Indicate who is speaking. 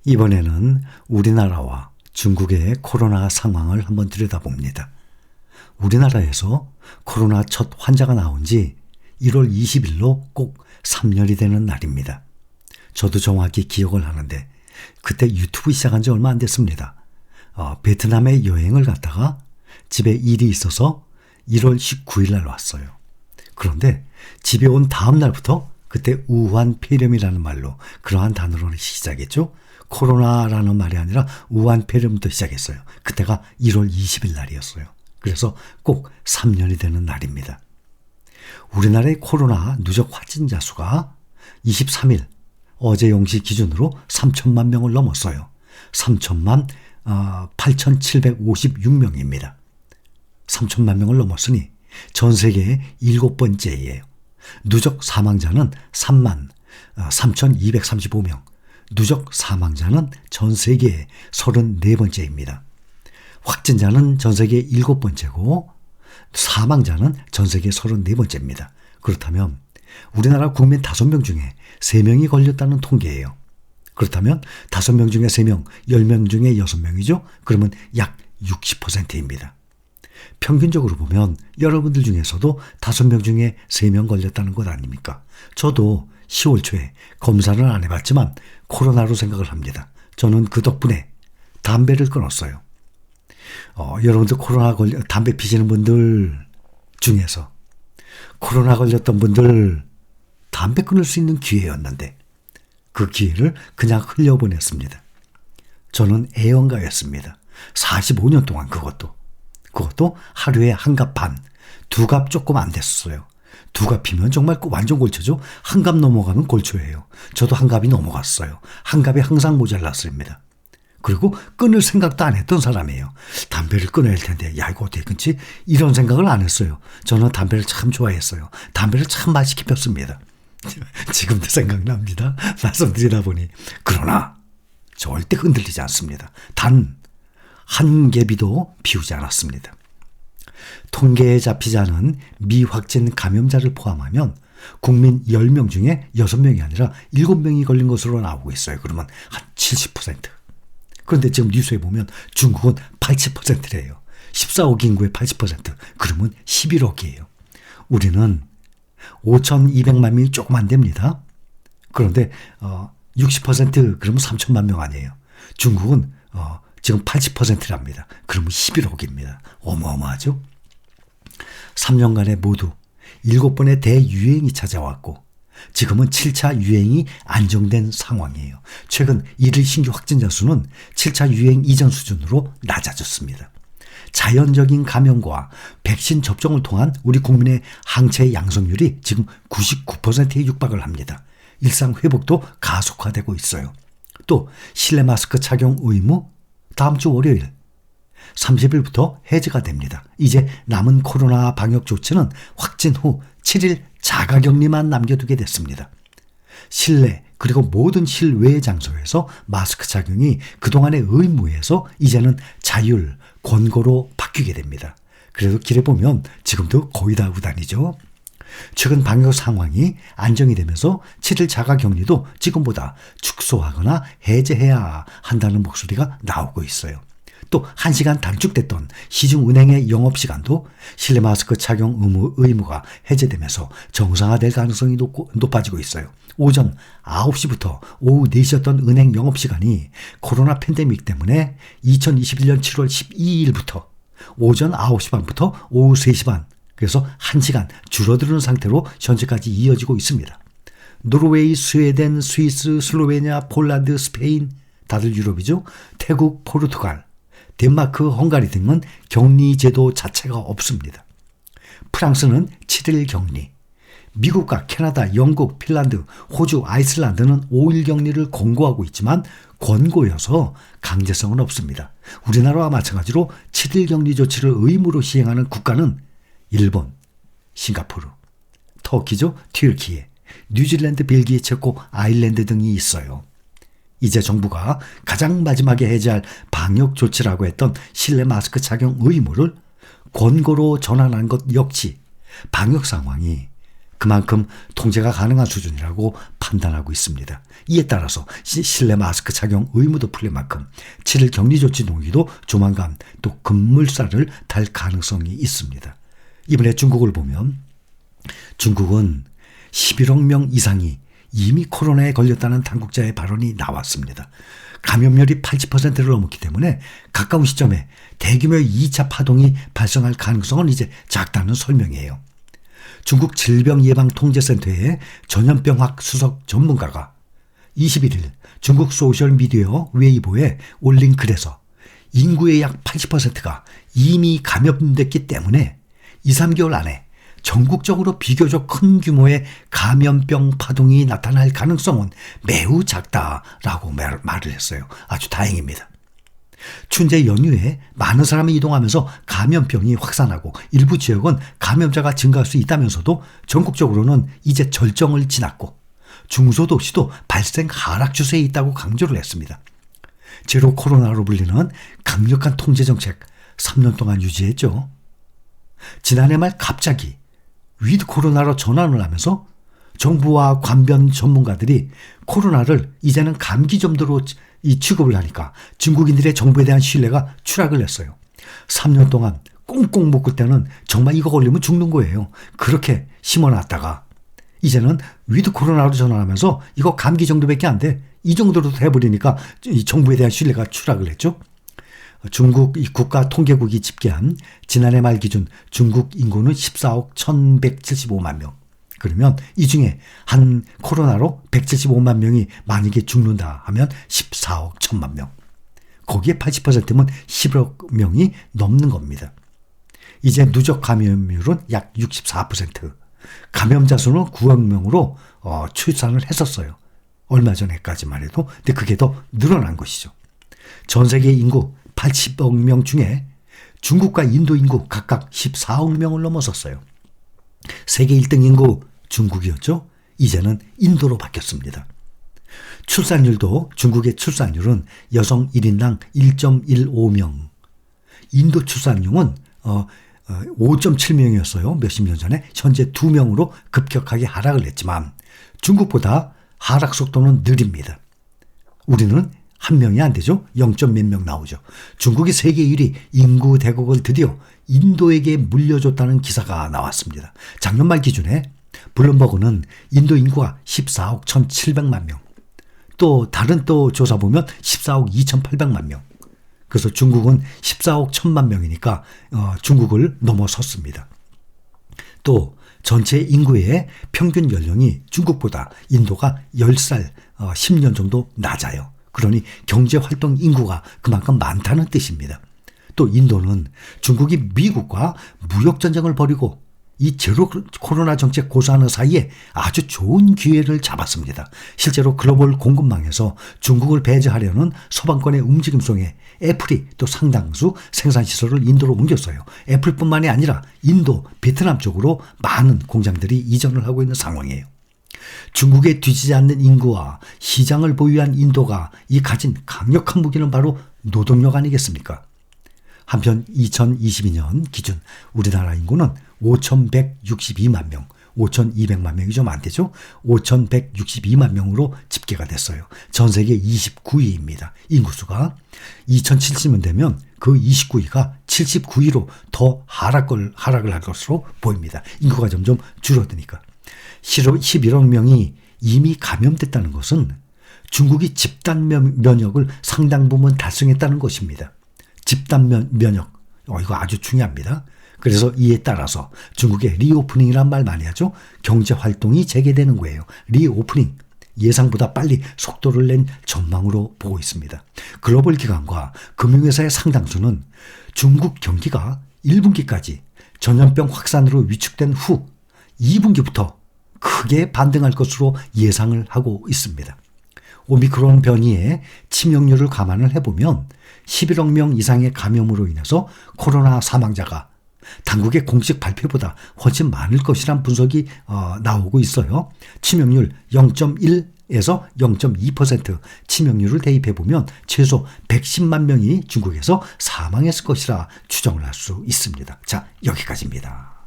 Speaker 1: 이번에는 우리나라와 중국의 코로나 상황을 한번 들여다봅니다. 우리나라에서 코로나 첫 환자가 나온 지 1월 20일로 꼭 3년이 되는 날입니다. 저도 정확히 기억을 하는데 그때 유튜브 시작한 지 얼마 안 됐습니다. 베트남에 여행을 갔다가 집에 일이 있어서 1월 19일 날 왔어요. 그런데 집에 온 다음 날부터 그때 우한 폐렴이라는 말로 그러한 단어로 시작했죠. 코로나라는 말이 아니라 우한 폐렴부터 시작했어요. 그때가 1월 20일 날이었어요. 그래서 꼭 3년이 되는 날입니다. 우리나라의 코로나 누적 확진자 수가 23일 어제 0시 기준으로 3천만 명을 넘었어요. 3천만 8,756명입니다. 3천만 명을 넘었으니 전 세계의 7번째예요. 누적 사망자는 3만 3,235명. 누적 사망자는 전 세계의 34번째입니다. 확진자는 전 세계 7번째고 사망자는 전 세계 34번째입니다. 그렇다면 우리나라 국민 5명 중에 3명이 걸렸다는 통계예요. 그렇다면 5명 중에 3명, 10명 중에 6명이죠. 그러면 약 60%입니다. 평균적으로 보면 여러분들 중에서도 5명 중에 3명 걸렸다는 것 아닙니까? 저도 10월 초에 검사를 안 해봤지만 코로나로 생각을 합니다. 저는 그 덕분에 담배를 끊었어요. 여러분들 코로나 담배 피시는 분들 중에서 코로나 걸렸던 분들 담배 끊을 수 있는 기회였는데 그 기회를 그냥 흘려보냈습니다. 저는 애연가였습니다. 45년 동안 그것도 하루에 한 갑 반, 2갑 조금 안 됐어요. 2갑이면 정말 완전 골초죠. 한 갑 넘어가면 골초예요. 저도 한 갑이 넘어갔어요. 한 갑이 항상 모자랐습니다. 그리고 끊을 생각도 안 했던 사람이에요. 담배를 끊어야 할 텐데 야 이거 어떻게 끊지? 이런 생각을 안 했어요. 저는 담배를 참 좋아했어요. 담배를 참 맛있게 폈습니다. 지금도 생각납니다. 말씀드리다 보니. 그러나 절대 흔들리지 않습니다. 단 한 개비도 피우지 않았습니다. 통계에 잡히지 않은 미확진 감염자를 포함하면 국민 10명 중에 6명이 아니라 7명이 걸린 것으로 나오고 있어요. 그러면 한 70%. 그런데 지금 뉴스에 보면 중국은 80%래요. 14억 인구의 80%. 그러면 11억이에요. 우리는 5,200만 명이 조금 안 됩니다. 그런데 60% 그러면 3천만 명 아니에요. 중국은 지금 80%랍니다. 그러면 11억입니다. 어마어마하죠? 3년간에 모두 7번의 대유행이 찾아왔고 지금은 7차 유행이 안정된 상황이에요. 최근 1일 신규 확진자 수는 7차 유행 이전 수준으로 낮아졌습니다. 자연적인 감염과 백신 접종을 통한 우리 국민의 항체 양성률이 지금 99%에 육박을 합니다. 일상 회복도 가속화되고 있어요. 또 실내 마스크 착용 의무 다음 주 월요일 30일부터 해제가 됩니다. 이제 남은 코로나 방역 조치는 확진 후 7일 자가격리만 남겨두게 됐습니다. 실내 그리고 모든 실외 장소에서 마스크 착용이 그동안의 의무에서 이제는 자율, 권고로 바뀌게 됩니다. 그래도 길에 보면 지금도 거의 다 하고 다니죠. 최근 방역 상황이 안정이 되면서 7일 자가격리도 지금보다 축소하거나 해제해야 한다는 목소리가 나오고 있어요. 또 1시간 단축됐던 시중은행의 영업시간도 실내 마스크 착용 의무가 해제되면서 정상화될 가능성이 높아지고 있어요. 오전 9시부터 오후 4시였던 은행 영업시간이 코로나 팬데믹 때문에 2021년 7월 12일부터 오전 9시 반부터 오후 3시 반, 그래서 1시간 줄어드는 상태로 현재까지 이어지고 있습니다. 노르웨이, 스웨덴, 스위스, 슬로베니아, 폴란드, 스페인, 다들 유럽이죠. 태국, 포르투갈, 덴마크, 헝가리 등은 격리 제도 자체가 없습니다. 프랑스는 7일 격리, 미국과 캐나다, 영국, 핀란드, 호주, 아이슬란드는 5일 격리를 권고하고 있지만 권고여서 강제성은 없습니다. 우리나라와 마찬가지로 7일 격리 조치를 의무로 시행하는 국가는 일본, 싱가포르, 터키죠, 튀르키예, 뉴질랜드, 벨기에, 체코, 아일랜드 등이 있어요. 이제 정부가 가장 마지막에 해제할 방역 조치라고 했던 실내 마스크 착용 의무를 권고로 전환한 것 역시 방역 상황이 그만큼 통제가 가능한 수준이라고 판단하고 있습니다. 이에 따라서 실내 마스크 착용 의무도 풀릴 만큼 7일 격리 조치 동의도 조만간 또 급물살을 탈 가능성이 있습니다. 이번에 중국을 보면 중국은 11억 명 이상이 이미 코로나에 걸렸다는 당국자의 발언이 나왔습니다. 감염률이 80%를 넘었기 때문에 가까운 시점에 대규모의 2차 파동이 발생할 가능성은 이제 작다는 설명이에요. 중국 질병예방통제센터의 전염병학 수석 전문가가 21일 중국 소셜미디어 웨이보에 올린 글에서 인구의 약 80%가 이미 감염됐기 때문에 2, 3개월 안에 전국적으로 비교적 큰 규모의 감염병 파동이 나타날 가능성은 매우 작다라고 말을 했어요. 아주 다행입니다. 춘제 연휴에 많은 사람이 이동하면서 감염병이 확산하고 일부 지역은 감염자가 증가할 수 있다면서도 전국적으로는 이제 절정을 지났고 중소도시도 발생 하락 추세에 있다고 강조를 했습니다. 제로 코로나로 불리는 강력한 통제 정책 3년 동안 유지했죠. 지난해 말 갑자기 위드 코로나로 전환을 하면서 정부와 관변 전문가들이 코로나를 이제는 감기 정도로 취급을 하니까 중국인들의 정부에 대한 신뢰가 추락을 했어요. 3년 동안 꽁꽁 묶을 때는 정말 이거 걸리면 죽는 거예요. 그렇게 심어놨다가 이제는 위드 코로나로 전환하면서 이거 감기 정도밖에 안 돼. 이 정도로 돼버리니까 이 정부에 대한 신뢰가 추락을 했죠. 중국 국가통계국이 집계한 지난해 말 기준 중국 인구는 14억 1175만 명. 그러면 이 중에 한 코로나로 175만 명이 만약에 죽는다 하면 14억 1000만 명. 거기에 80%면 11억 명이 넘는 겁니다. 이제 누적 감염률은 약 64%. 감염자 수는 9억 명으로 추산을 했었어요. 얼마 전에까지만 해도. 근데 그게 더 늘어난 것이죠. 전 세계 인구 80억 명 중에 중국과 인도 인구 각각 14억 명을 넘어섰어요. 세계 1등 인구 중국이었죠. 이제는 인도로 바뀌었습니다. 출산율도 중국의 출산율은 여성 1인당 1.15명. 인도 출산율은 5.7명이었어요. 몇십 년 전에. 현재 2명으로 급격하게 하락을 했지만 중국보다 하락 속도는 느립니다. 우리는 한 명이 안 되죠. 0몇 명 나오죠. 중국이 세계 1위 인구 대국을 드디어 인도에게 물려줬다는 기사가 나왔습니다. 작년 말 기준에 블룸버그는 인도 인구가 14억 1,700만 명. 또 다른 또 조사 보면 14억 2,800만 명. 그래서 중국은 14억 1,000만 명이니까 중국을 넘어섰습니다. 또 전체 인구의 평균 연령이 중국보다 인도가 10살, 10년 정도 낮아요. 그러니 경제활동 인구가 그만큼 많다는 뜻입니다. 또 인도는 중국이 미국과 무역전쟁을 벌이고 이 제로 코로나 정책 고수하는 사이에 아주 좋은 기회를 잡았습니다. 실제로 글로벌 공급망에서 중국을 배제하려는 서방권의 움직임 속에 애플이 또 상당수 생산시설을 인도로 옮겼어요. 애플뿐만이 아니라 인도, 베트남 쪽으로 많은 공장들이 이전을 하고 있는 상황이에요. 중국에 뒤지지 않는 인구와 시장을 보유한 인도가 이 가진 강력한 무기는 바로 노동력 아니겠습니까? 한편 2022년 기준 우리나라 인구는 5,162만 명, 5,200만 명이 좀 안 되죠? 5,162만 명으로 집계가 됐어요. 전 세계 29위입니다. 인구수가. 2070년 되면 그 29위가 79위로 더 하락을 할 것으로 보입니다. 인구가 점점 줄어드니까. 11억 명이 이미 감염됐다는 것은 중국이 집단 면역을 상당 부분 달성했다는 것입니다. 집단 면역, 이거 아주 중요합니다. 그래서 이에 따라서 중국의 리오프닝이란 말 많이 하죠. 경제활동이 재개되는 거예요. 리오프닝, 예상보다 빨리 속도를 낸 전망으로 보고 있습니다. 글로벌 기관과 금융회사의 상당수는 중국 경기가 1분기까지 전염병 확산으로 위축된 후 2분기부터 크게 반등할 것으로 예상을 하고 있습니다. 오미크론 변이의 치명률을 감안을 해보면 11억 명 이상의 감염으로 인해서 코로나 사망자가 당국의 공식 발표보다 훨씬 많을 것이란 분석이 나오고 있어요. 치명률 0.1에서 0.2% 치명률을 대입해보면 최소 110만 명이 중국에서 사망했을 것이라 추정을 할 수 있습니다. 자, 여기까지입니다.